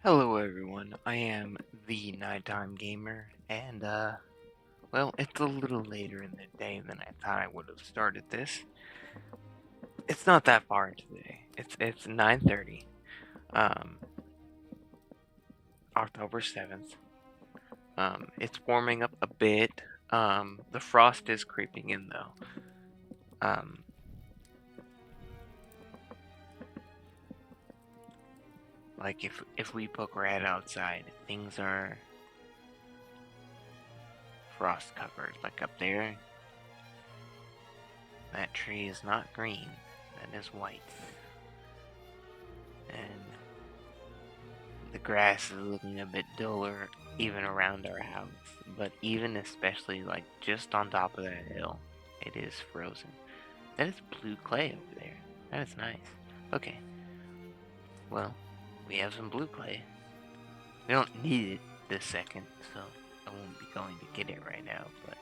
Hello everyone, I am the Nighttime Gamer, and well, it's a little later in the day than I thought I would have started this. It's not that far into the day. It's 9:30, um, October 7th. It's warming up a bit. The frost is creeping in though. Um, like if we poke our head outside, things are frost covered. Like up there, that tree is not green, that is white. And the grass is looking a bit duller even around our house, but even especially like just on top of that hill, it is frozen. That is blue clay over there. That is nice. Okay, well, we have some blue clay. We don't need it this second, so I won't be going to get it right now, but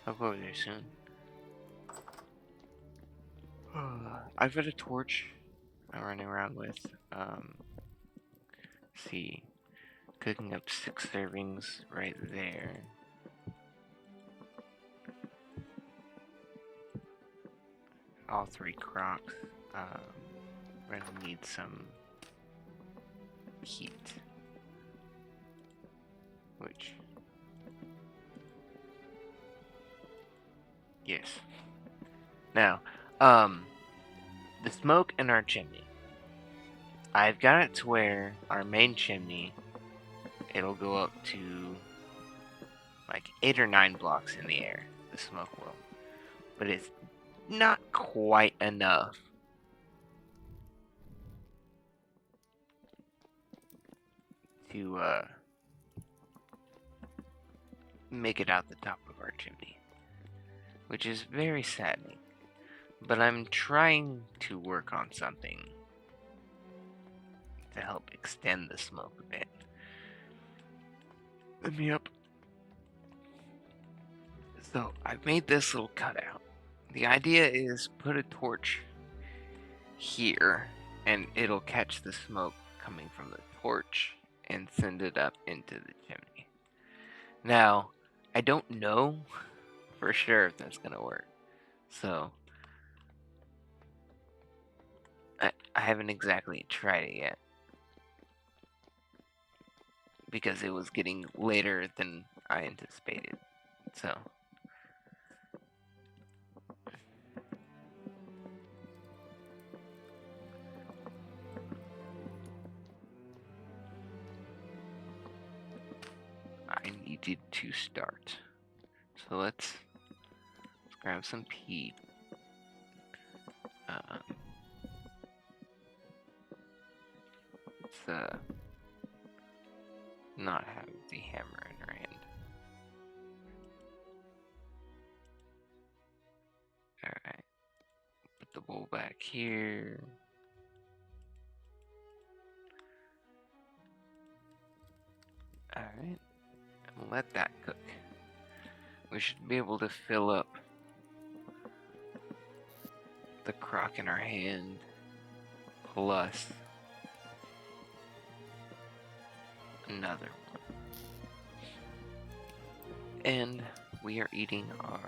I'll go over there soon. I've got a torch I'm running around with. See, cooking up 6 servings right there. All 3 crocs. We're gonna need some heat. Which, yes. Now, the smoke in our chimney. I've got it to where our main chimney, it'll go up to like 8 or 9 blocks in the air. The smoke will, but it's not quite enough to make it out the top of our chimney, which is very saddening. But I'm trying to work on something to help extend the smoke a bit. Let me up. So I've made this little cutout. The idea is put a torch here and it'll catch the smoke coming from the torch and send it up into the chimney. Now, I don't know for sure if that's gonna work. So I haven't exactly tried it yet. Because it was getting later than I anticipated. So I needed to start. So let's grab some peat. Let's not have the hammer in our hand. Alright. Put the bowl back here. Alright. And let that cook. We should be able to fill up the crock in our hand plus another one. And we are eating our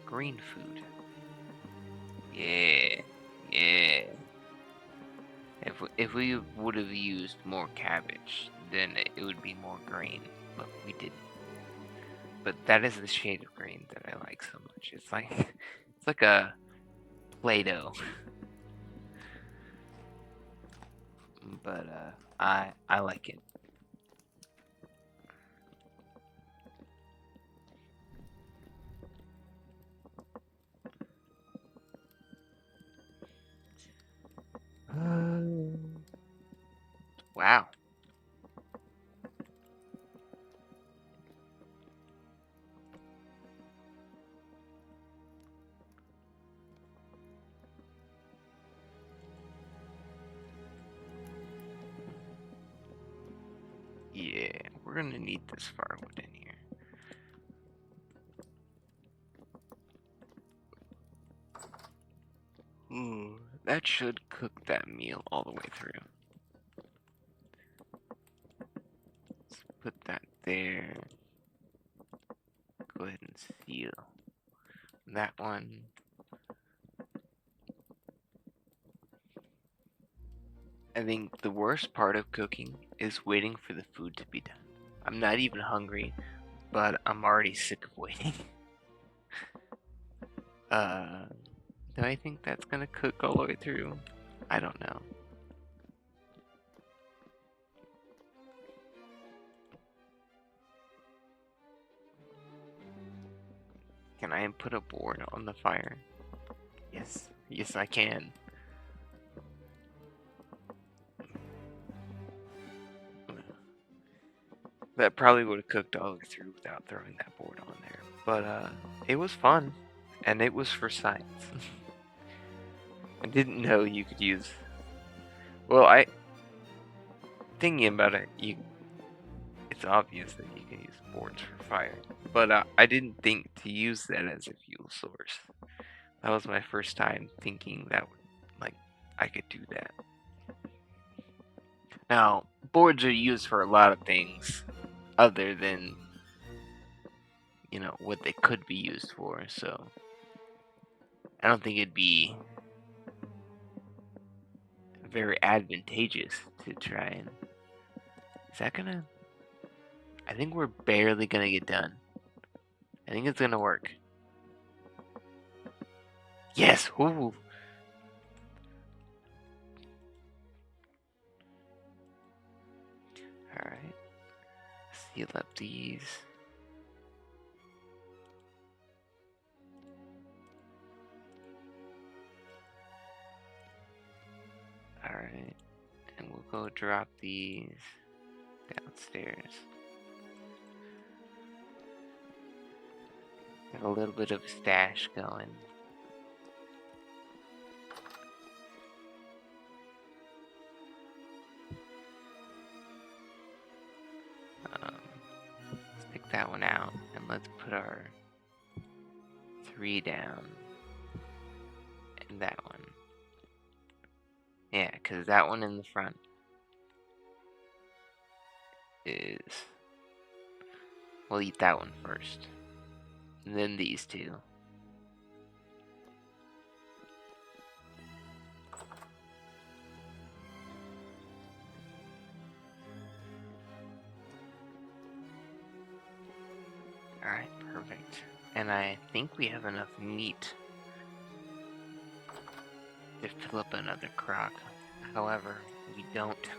green food. Yeah. If we would have used more cabbage, then it would be more green, but we didn't. But that is the shade of green that I like so much. It's like a Play-Doh. But I like it. Wow. Yeah, we're gonna need this firewood in here. Ooh, that should cook that meal all the way through. put that there. Go ahead and seal that one. I think the worst part of cooking is waiting for the food to be done. I'm not even hungry, but I'm already sick of waiting. Do I think that's gonna cook all the way through? I don't know. Can I put a board on the fire? Yes. Yes, I can. That probably would have cooked all the way through without throwing that board on there. But, it was fun. And it was for science. I didn't know you could use... Well, thinking about it, it's obvious that you can use boards for fire. But I didn't think to use that as a fuel source. That was my first time thinking that, I could do that. Now, boards are used for a lot of things other than, what they could be used for, so I don't think it'd be very advantageous to try and... Is that gonna... I think we're barely gonna get done. I think it's gonna work. Yes! Ooh! Alright. Seal up these. Alright. And we'll go drop these downstairs. Got a little bit of a stash going. Let's pick that one out, and let's put our 3 down. And that one. Yeah, because that one in the front is... We'll eat that one first. And then these two. Alright, perfect. And I think we have enough meat to fill up another crock. However, we don't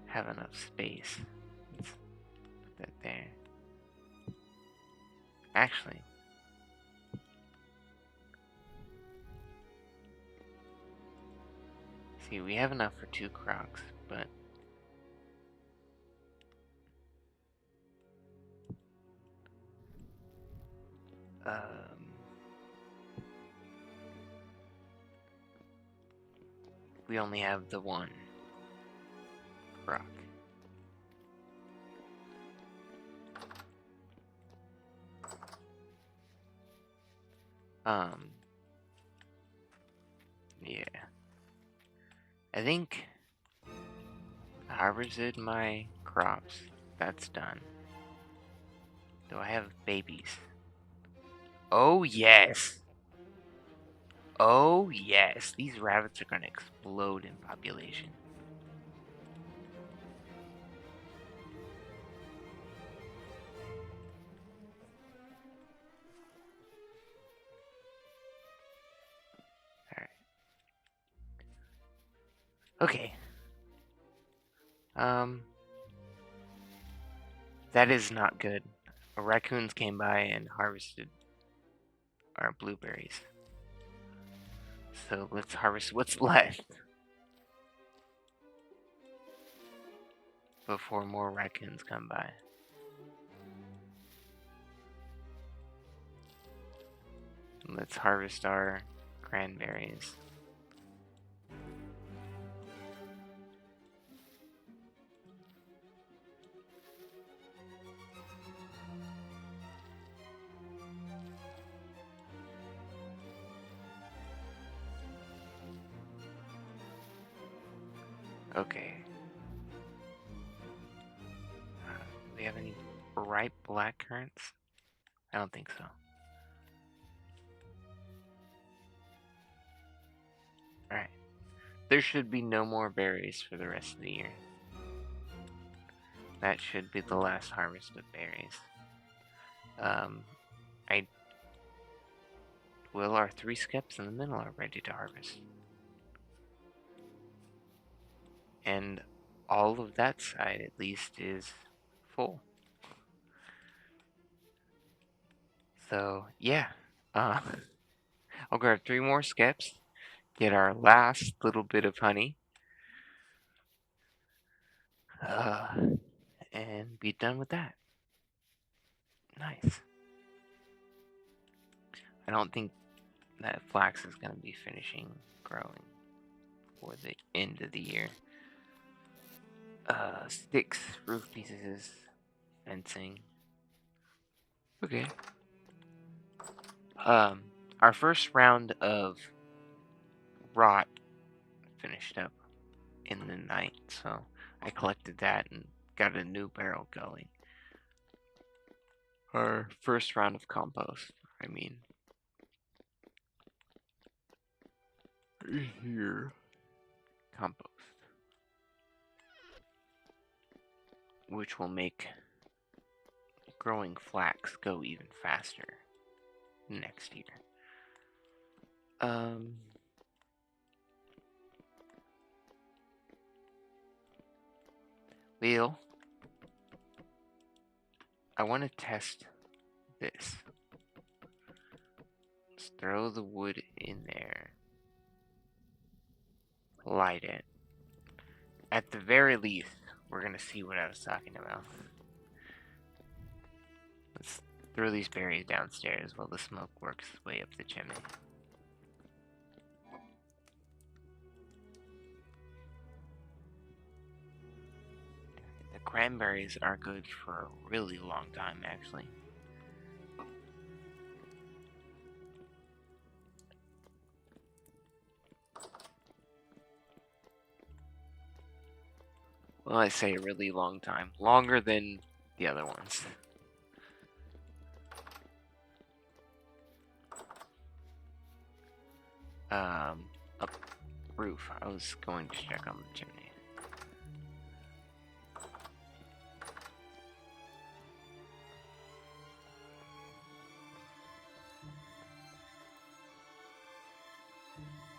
have enough space. Let's put that there. Actually, see, we have enough for 2 crocks, but we only have the 1 crock. Yeah. I think I harvested my crops. That's done. Do I have babies? Oh, yes! Oh, yes! These rabbits are gonna explode in population. Alright. Okay. That is not good. Raccoons came by and harvested our blueberries. So let's harvest what's left before more raccoons come by. Let's harvest our cranberries. Okay. we have any ripe black currants? I don't think so. Alright. There should be no more berries for the rest of the year. That should be the last harvest of berries. Our 3 skips in the middle are ready to harvest. And all of that side, at least, is full. So, yeah. I'll grab 3 more skips, get our last little bit of honey, and be done with that. Nice. I don't think that flax is going to be finishing growing for the end of the year. Sticks, roof pieces, fencing. Okay. Our first round of rot finished up in the night, so I collected that and got a new barrel going. Our first round of compost, I mean. Here. Compost. Which will make growing flax go even faster next year. Well, I want to test this. Let's throw the wood in there. Light it. At the very least, we're going to see what I was talking about. Let's throw these berries downstairs while the smoke works its way up the chimney. The cranberries are good for a really long time, actually. Well, I say a really long time. Longer than the other ones. Up roof. I was going to check on the chimney.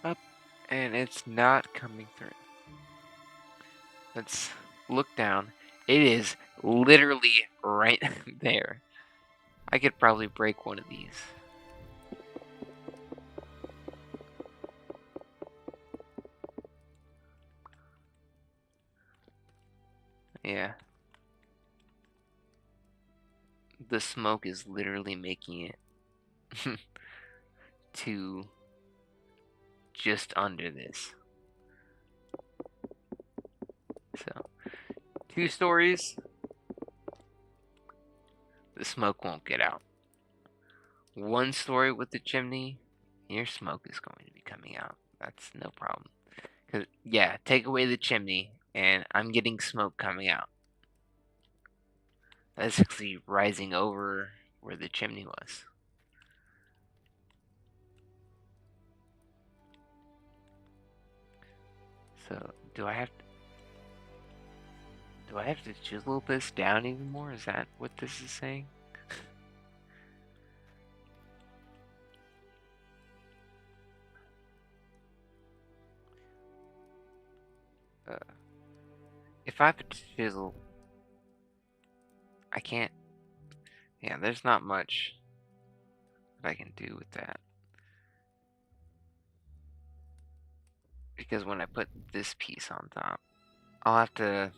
Up, and it's not coming through. Let's look down. It is literally right there. I could probably break one of these. Yeah. The smoke is literally making it to just under this. So, 2 stories, the smoke won't get out. 1 story with the chimney, your smoke is going to be coming out. That's no problem. 'Cause, yeah, take away the chimney, and I'm getting smoke coming out. That's actually rising over where the chimney was. So, do I have to chisel this down even more? Is that what this is saying? If I have to chisel, I can't. Yeah, there's not much that I can do with that. Because when I put this piece on top, I'll have to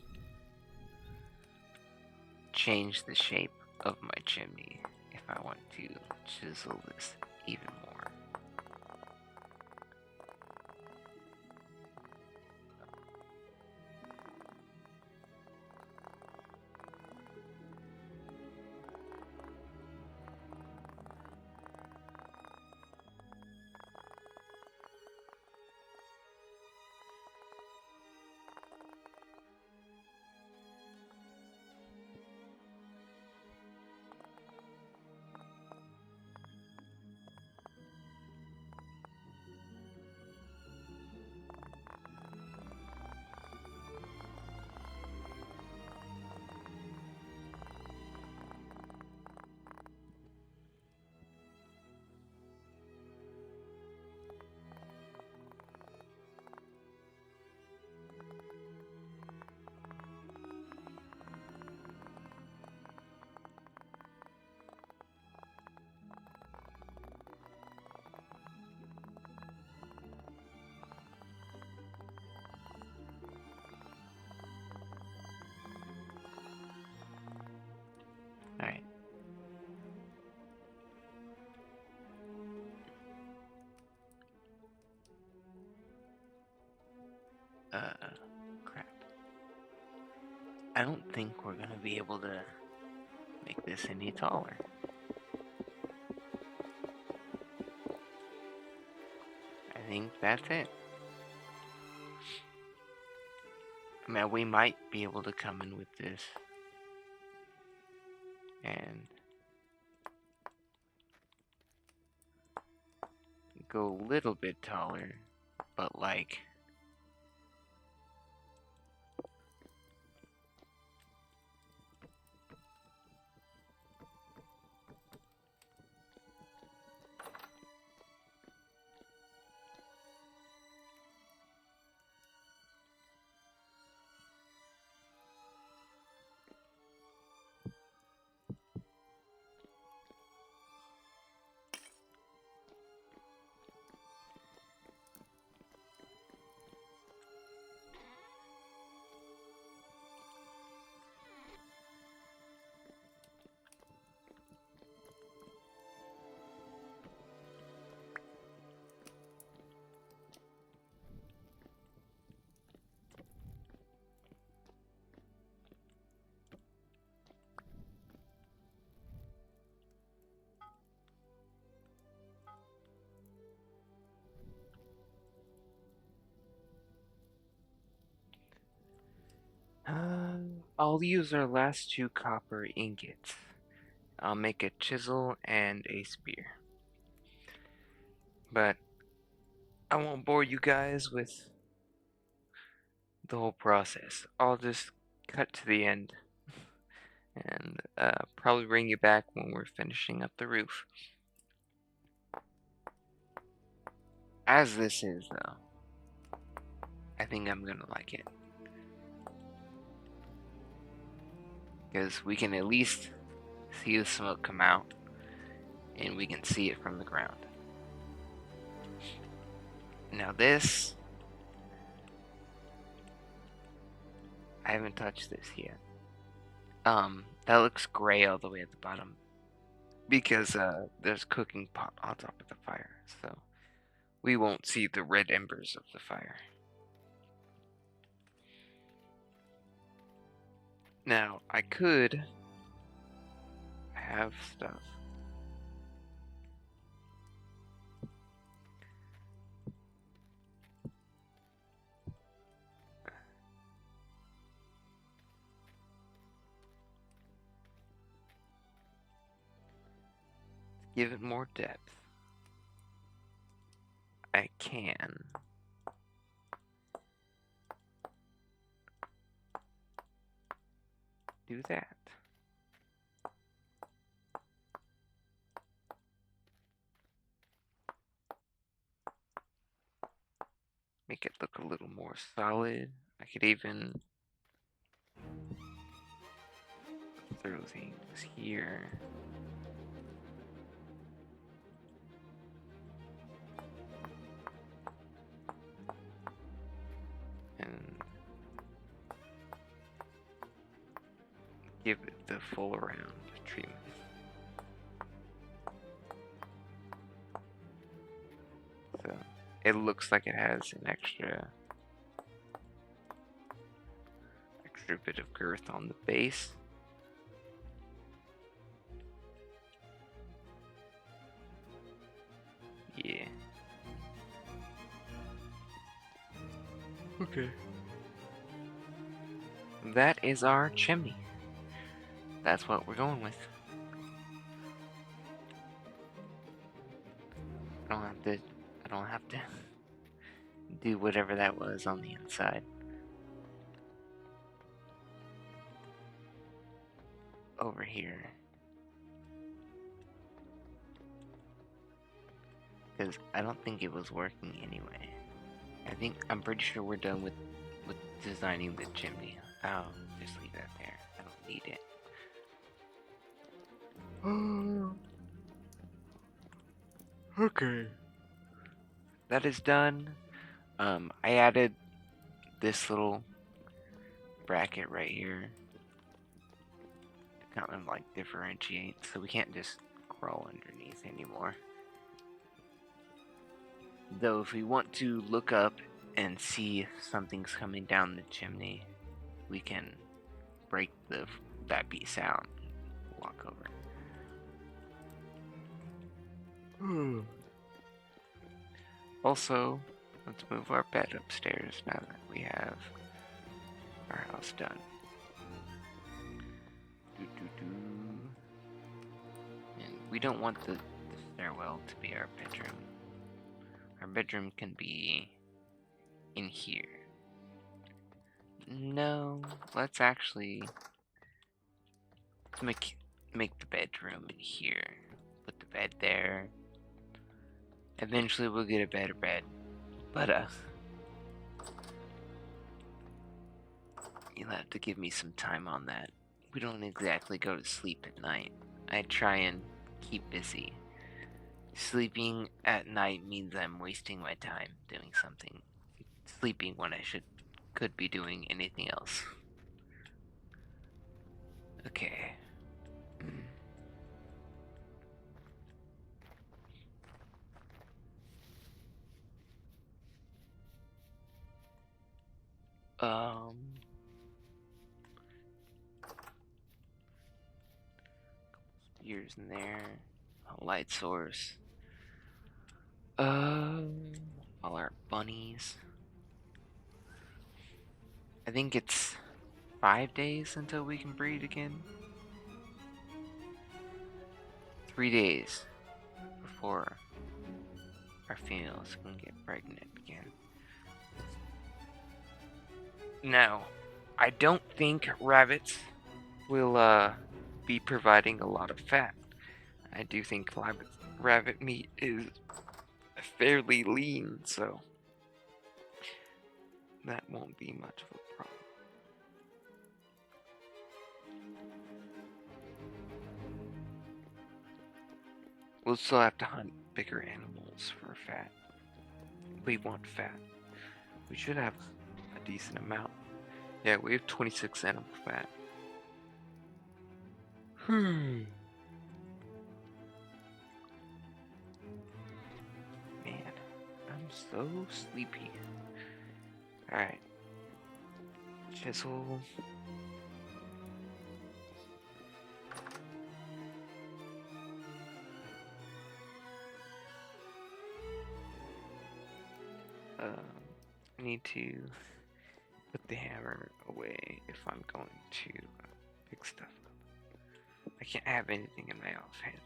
change the shape of my chimney if I want to chisel this even more. Crap. I don't think we're gonna be able to make this any taller. I think that's it. I mean, we might be able to come in with this and go a little bit taller, but like I'll use our last 2 copper ingots. I'll make a chisel and a spear. But I won't bore you guys with the whole process. I'll just cut to the end and probably bring you back when we're finishing up the roof. As this is, though, I think I'm gonna like it. Because we can at least see the smoke come out, and we can see it from the ground. Now this, I haven't touched this yet. That looks gray all the way at the bottom because there's a cooking pot on top of the fire, so we won't see the red embers of the fire. Now, I could have stuff. Give it more depth. I can do that. Make it look a little more solid. I could even throw things here. And give it the full around treatment. So it looks like it has an extra bit of girth on the base. Yeah. Okay. That is our chimney. That's what we're going with. I don't have to do whatever that was on the inside. Over here. Because I don't think it was working anyway. I'm pretty sure we're done with designing the chimney. I'll just leave that there. I don't need it. Okay. That is done. I added this little bracket right here to kind of like differentiate, so we can't just crawl underneath anymore. Though if we want to look up and see if something's coming down the chimney, we can break that piece out. Walk over. Also, let's move our bed upstairs now that we have our house done. And we don't want the stairwell to be our bedroom. Our bedroom can be in here. No, let's actually make the bedroom in here. Put the bed there. Eventually we'll get a better bed. But you'll have to give me some time on that. We don't exactly go to sleep at night. I try and keep busy. Sleeping at night means I'm wasting my time doing something. Sleeping when I could be doing anything else. Okay. Spears in there. A light source. All our bunnies. I think it's 5 days until we can breed again. 3 days before our females can get pregnant again. Now, I don't think rabbits will be providing a lot of fat. I do think rabbit meat is fairly lean, so that won't be much of a problem. We'll still have to hunt bigger animals for fat. We want fat. We should have a decent amount. Yeah, we have 26 animal fat. Man, I'm so sleepy. Alright. Chisel. I need to put the hammer away if I'm going to pick stuff up. I can't have anything in my offhand.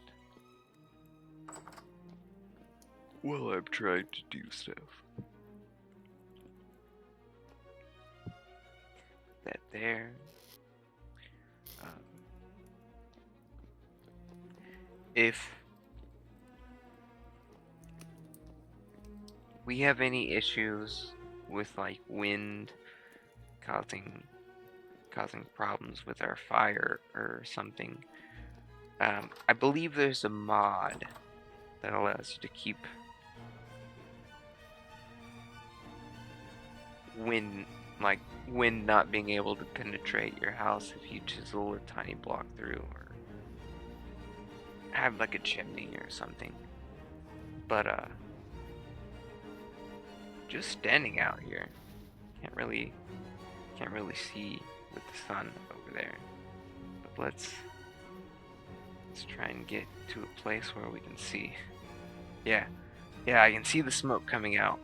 Well, I'm trying to do stuff. That there. If we have any issues with like wind causing problems with our fire or something, I believe there's a mod that allows you to keep wind not being able to penetrate your house if you chisel a tiny block through or have like a chimney or something. But just standing out here, can't really see with the sun over there. But let's try and get to a place where we can see. Yeah, I can see the smoke coming out.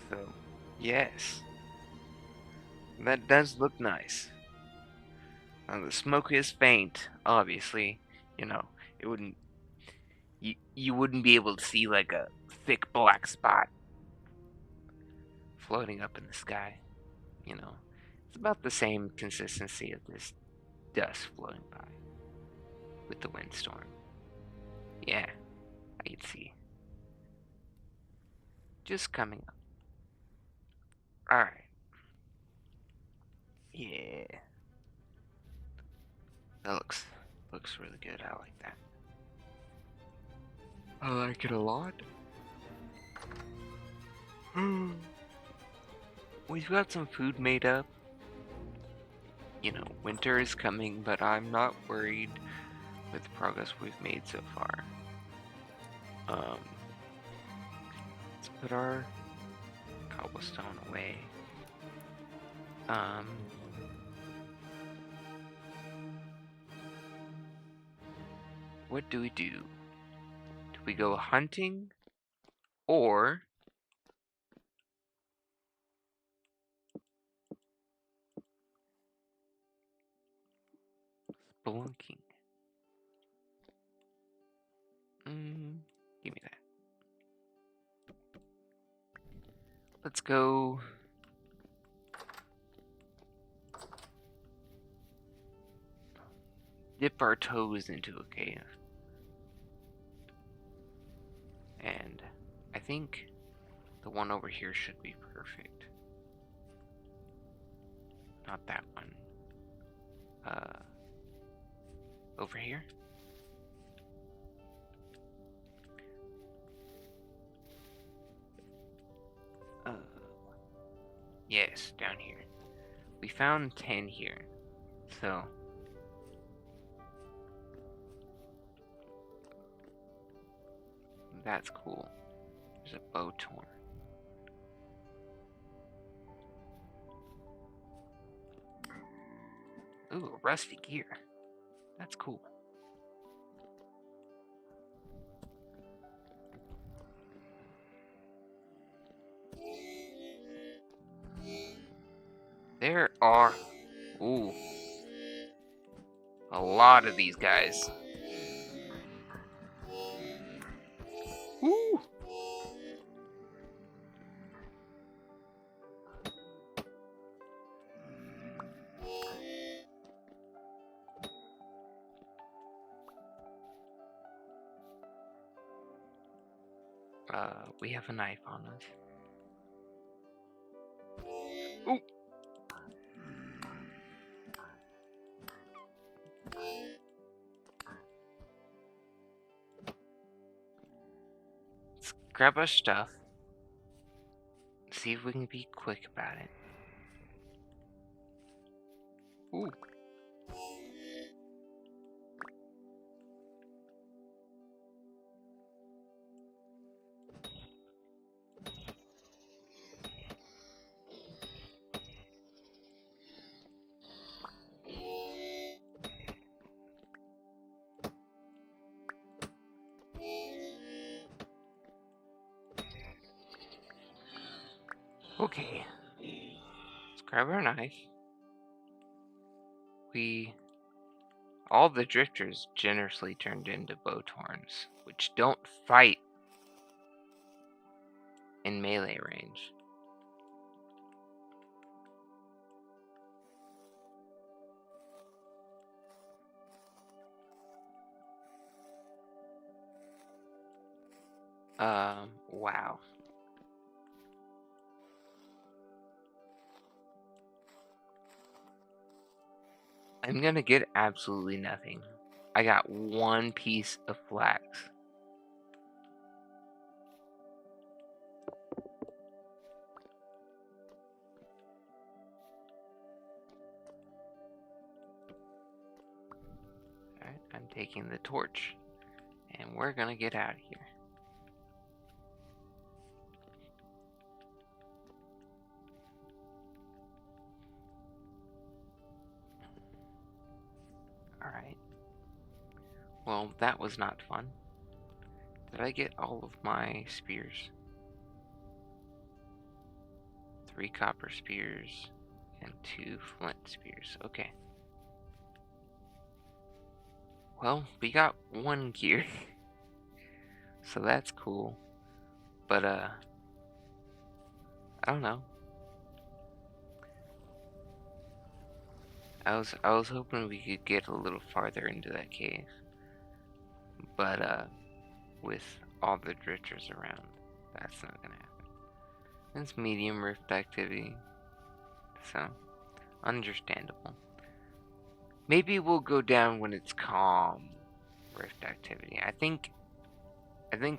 So, yes, that does look nice. Now, the smoke is faint, obviously. You know, it wouldn't. You wouldn't be able to see like a thick black spot floating up in the sky. You know, it's about the same consistency of this dust floating by with the windstorm. Yeah, I can see. Just coming up. Alright. Yeah. That looks really good. I like that. I like it a lot. We've got some food made up. You know, winter is coming, but I'm not worried with the progress we've made so far. put our cobblestone away. What do we do? Do we go hunting or spelunking? Give me that. Let's go dip our toes into a cave. And I think the one over here should be perfect. Not that one. Over here? Yes, down here. We found 10 here. So that's cool. There's a bow torn. Ooh, rusty gear. That's cool. There are, ooh, a lot of these guys. Ooh. We have a knife on us. Ooh. Let's grab our stuff. See if we can be quick about it. Ooh. Okay. Let's grab our knife. All the drifters generously turned into bowtorns, which don't fight in melee range. Wow. I'm gonna get absolutely nothing. I got one piece of flax. Alright, I'm taking the torch. And we're gonna get out of here. Alright. Well, that was not fun. Did I get all of my spears? 3 copper spears and 2 flint spears. Okay. Well, we got 1 gear. So that's cool. But, I don't know. I was hoping we could get a little farther into that cave. But, with all the drifters around, that's not gonna happen. It's medium rift activity. So, understandable. Maybe we'll go down when it's calm rift activity. I think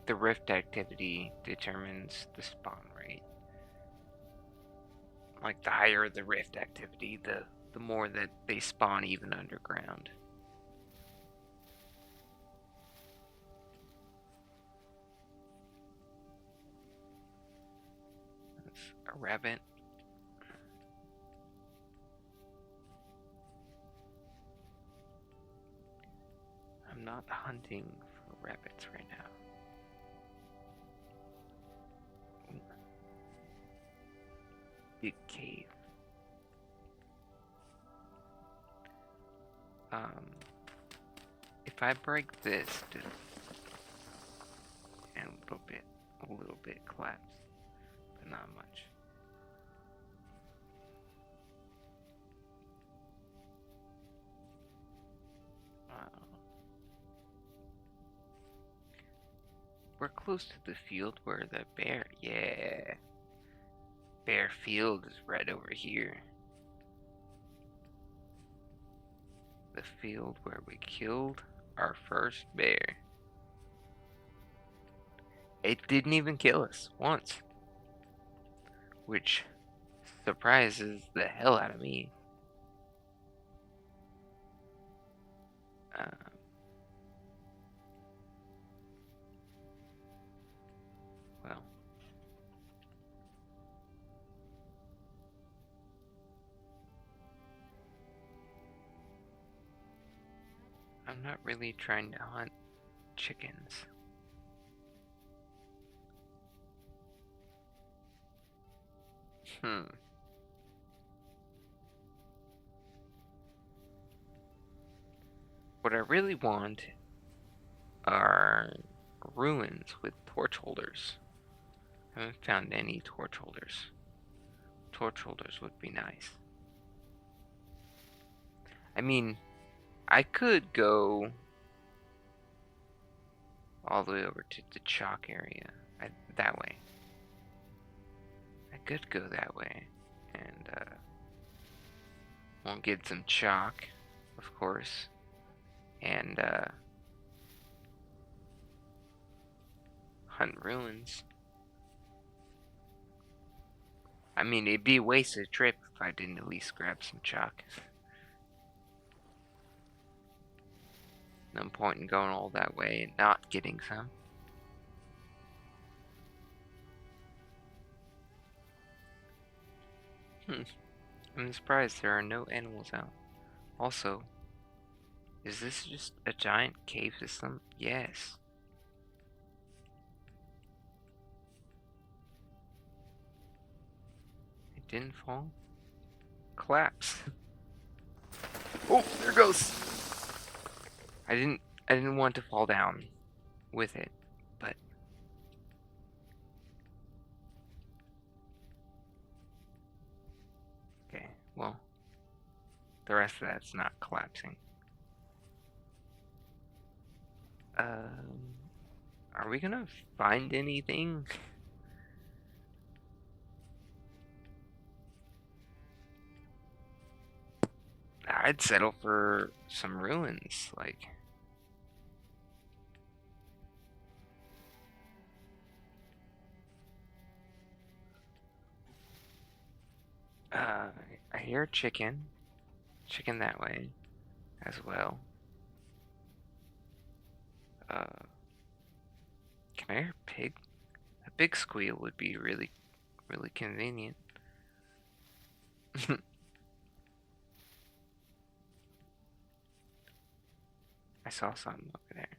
the rift activity determines the spawn rate. Like the higher the rift activity, the more that they spawn even underground. It's a rabbit. I'm not hunting for rabbits right now. Big cave. If I break this, and a little bit collapse, but not much. We're close to the field where the bear, yeah. Bear field is right over here. The field where we killed our first bear. It didn't even kill us once, which surprises the hell out of me. Well, I'm not really trying to hunt chickens. What I really want are ruins with torch holders. I haven't found any torch holders. Torch holders would be nice. I mean, I could go all the way over to the chalk area. That way. I could go that way. And, we'll get some chalk, of course. And, hunt ruins. I mean, it'd be a wasted trip if I didn't at least grab some chalk. No point in going all that way and not getting some. I'm surprised there are no animals out. Also, is this just a giant cave system? Yes. It didn't fall. Collapse. Oh, there it goes. I didn't want to fall down with it, but okay, well, the rest of that's not collapsing. Are we gonna find anything? I'd settle for some ruins, like. I hear a chicken. Chicken that way as well. Can I hear a pig? A big squeal would be really, really convenient. I saw something over there.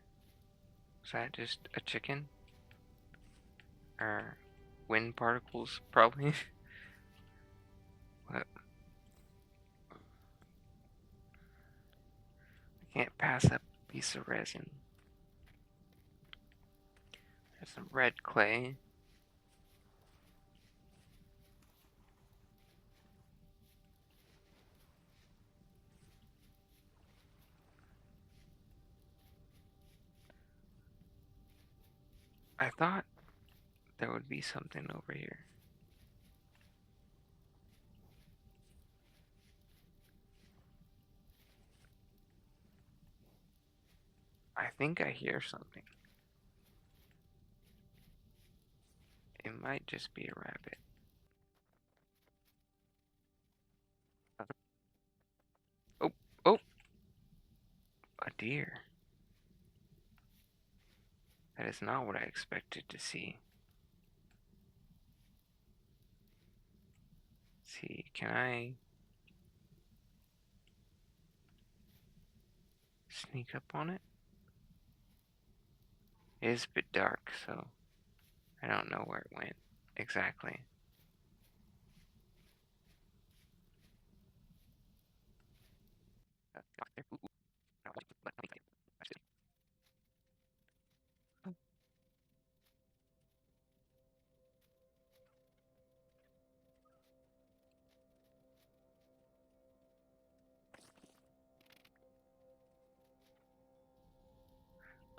Was that just a chicken? Or wind particles, probably? What? I can't pass up a piece of resin. There's some red clay. I thought there would be something over here. I think I hear something. It might just be a rabbit. Oh, oh! A deer. That is not what I expected to see. see. Can I sneak up on it? It is a bit dark, so I don't know where it went exactly.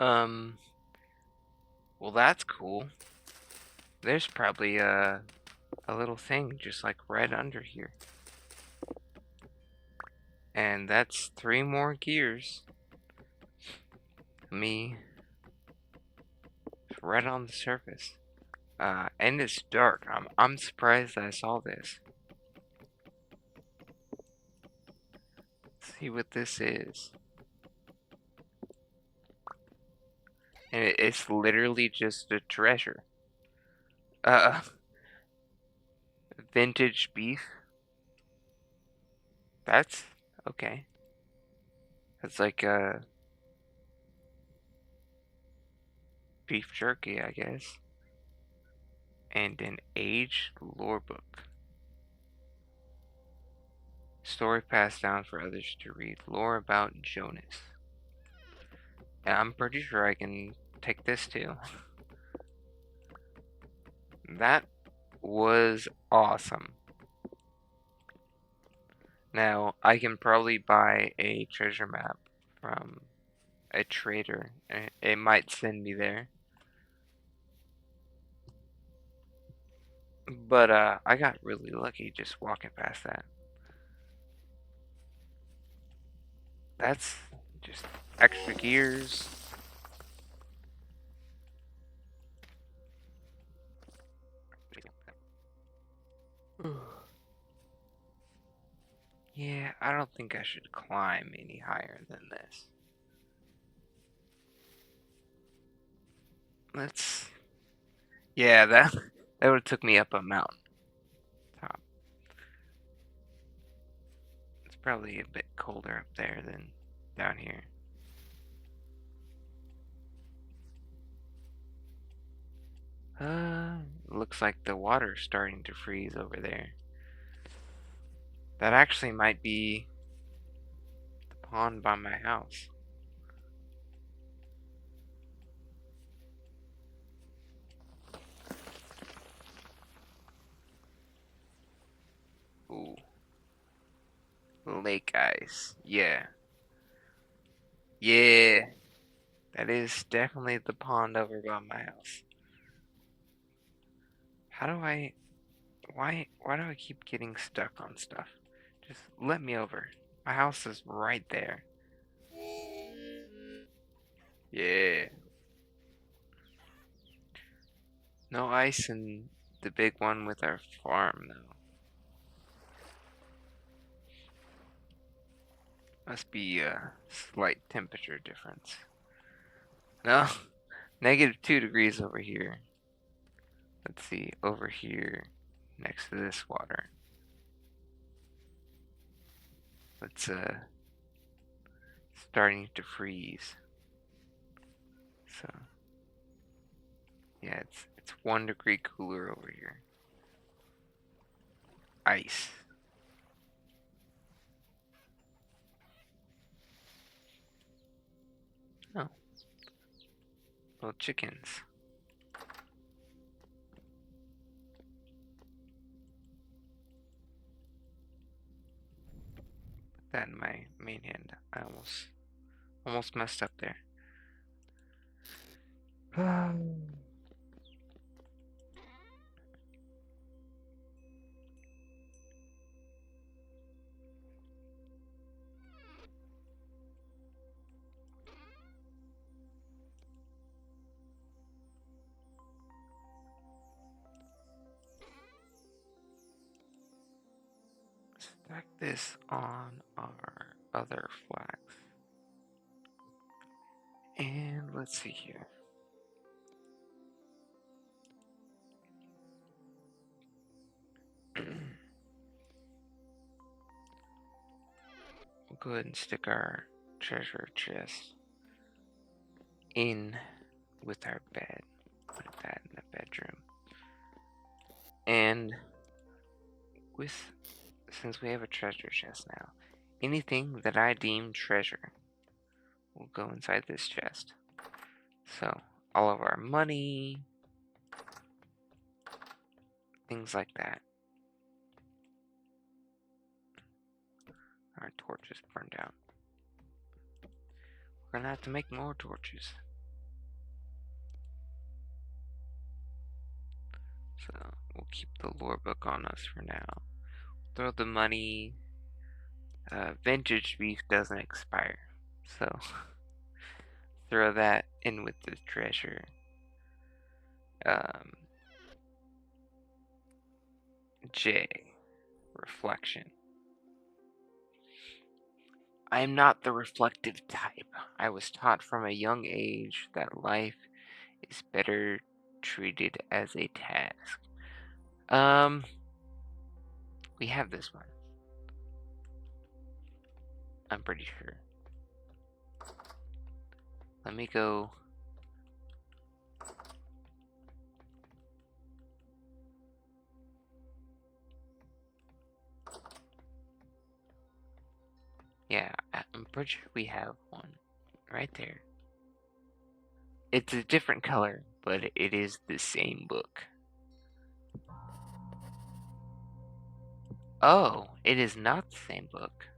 Um, well, that's cool. There's probably a little thing just like right under here. And that's 3 more gears. Me right on the surface. And it's dark. I'm surprised I saw this. Let's see what this is. And it's literally just a treasure. Uh, vintage beef. That's okay. That's like beef jerky, I guess. And an aged lore book. Story passed down for others to read. Lore about Jonas. And I'm pretty sure I can take this too. That was awesome. Now, I can probably buy a treasure map from a trader. It might send me there. But I got really lucky just walking past that. That's just extra gears. Yeah, I don't think I should climb any higher than this. Let's. Yeah, that that would have took me up a mountain top. It's probably a bit colder up there than down here. Looks like the water's starting to freeze over there. That actually might be the pond by my house. Ooh, lake ice. Yeah. Yeah. That is definitely the pond over by my house. How do I... Why do I keep getting stuck on stuff? Just let me over. My house is right there. Yeah. No ice in the big one with our farm, though. Must be a slight temperature difference. No, -2 degrees over here. Let's see, over here, next to this water. It's starting to freeze. So yeah, it's 1 degree cooler over here. Ice. Oh, little chickens. Put that in my main hand. I almost messed up there. Stack this on our other flags. And let's see here. go ahead and stick our treasure chest in with our bed. Put that in the bedroom. And since we have a treasure chest now, anything that I deem treasure will go inside this chest. So, all of our money, things like that. Our torches burned out. We're gonna have to make more torches. So, we'll keep the lore book on us for now. Throw the money. Vintage beef doesn't expire. So, throw that in with the treasure. J. Reflection. I am not the reflective type. I was taught from a young age that life is better treated as a task. We have this one. I'm pretty sure. Let me go. Yeah, I'm pretty sure we have one right there. It's a different color, but it is the same book. Oh, it is not the same book.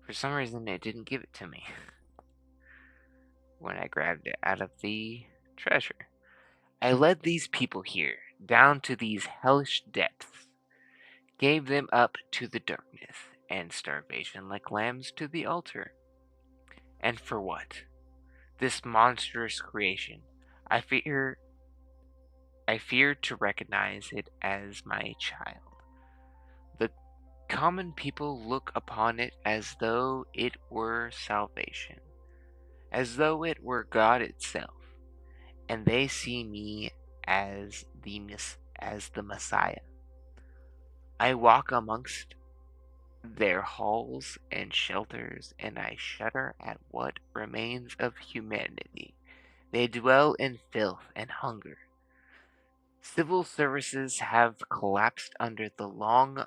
For some reason, it didn't give it to me when I grabbed it out of the treasure. I led these people here, down to these hellish depths, gave them up to the darkness and starvation like lambs to the altar. And for what? This monstrous creation. I fear to recognize it as my child. The common people look upon it as though it were salvation, as though it were God itself, and they see me as the Messiah. I walk amongst their halls and shelters, and I shudder at what remains of humanity. They dwell in filth and hunger. Civil services have collapsed under the long,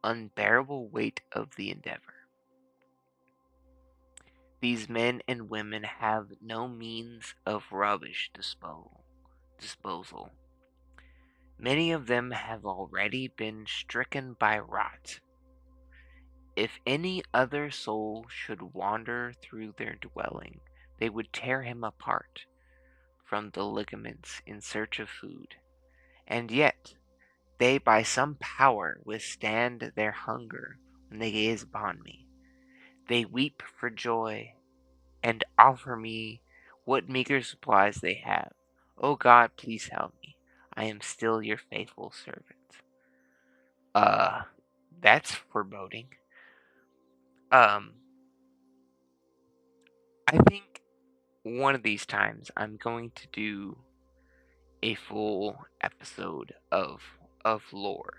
unbearable weight of the endeavor. These men and women have no means of rubbish disposal. Many of them have already been stricken by rot. If any other soul should wander through their dwelling, they would tear him apart from the ligaments in search of food. And yet, they by some power withstand their hunger when they gaze upon me. They weep for joy and offer me what meager supplies they have. O God, please help me. I am still your faithful servant. Uh, that's foreboding. Um, I think one of these times I'm going to do a full episode of lore.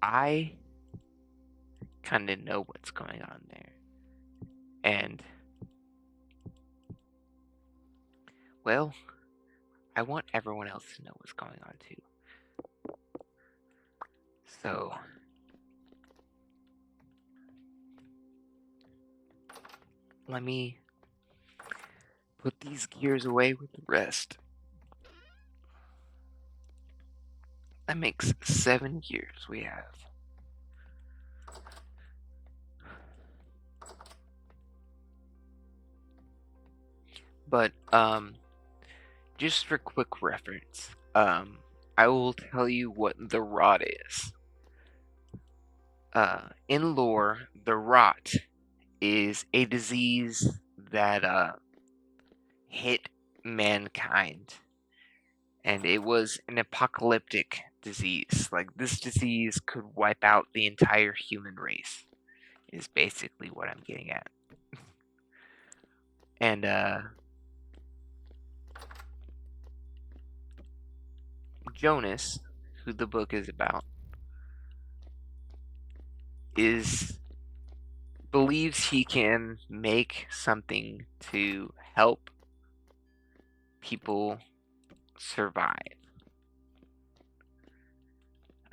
I kind of know what's going on there, and well, I want everyone else to know what's going on too. So let me put these gears away with the rest. That makes 7 gears we have. But just for quick reference, I will tell you what the rot is. In lore, the rot is a disease that hit mankind, and it was an apocalyptic disease. Like, this disease could wipe out the entire human race, is basically what I'm getting at. And Jonas, who the book is about, is believes he can make something to help people survive.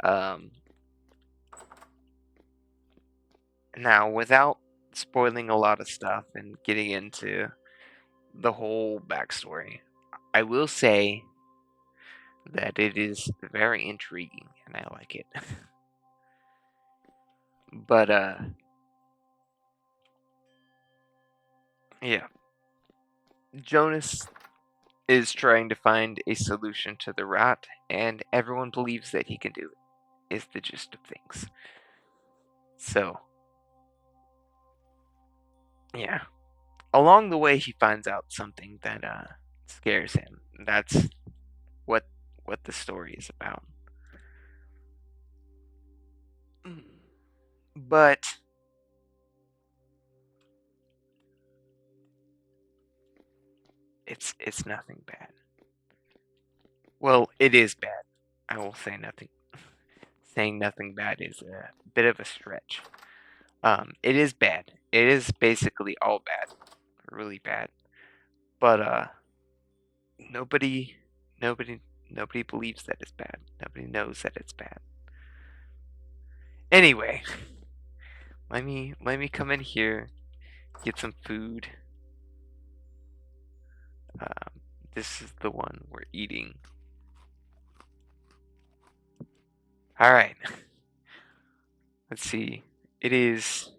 Um, Now, without spoiling a lot of stuff and getting into the whole backstory, I will say that it is very intriguing and I like it. But yeah, Jonas is trying to find a solution to the rat, and everyone believes that he can do it, is the gist of things. So, yeah. Along the way, he finds out something that scares him. That's what what the story is about. But it's nothing bad. Well, it is bad. I will say nothing. Saying nothing bad is a bit of a stretch. It is bad. It is basically all bad, really bad. But nobody, nobody, nobody believes that it's bad. Nobody knows that it's bad. Anyway, let me come in here, get some food. Um, this is the one we're eating. All right. Let's see. It is.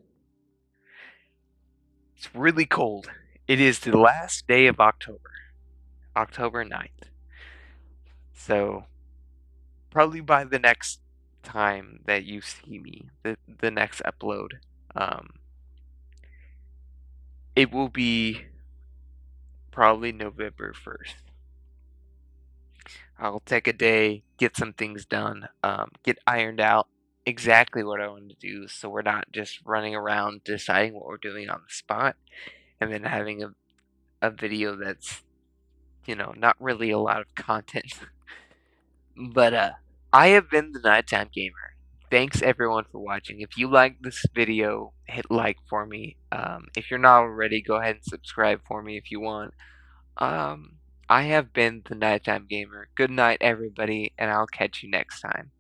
It's really cold. It is the last day of October, October 9th. So probably by the next time that you see me, the next upload, um, it will be probably November 1st. I'll take a day, get some things done, get ironed out exactly what I want to do so we're not just running around deciding what we're doing on the spot and then having a video that's, not really a lot of content. But I have been the Nighttime Gamer. Thanks everyone for watching. If you like this video, hit like for me. If you're not already, go ahead and subscribe for me if you want. Um, I have been the Nighttime Gamer. Good night, everybody, and I'll catch you next time.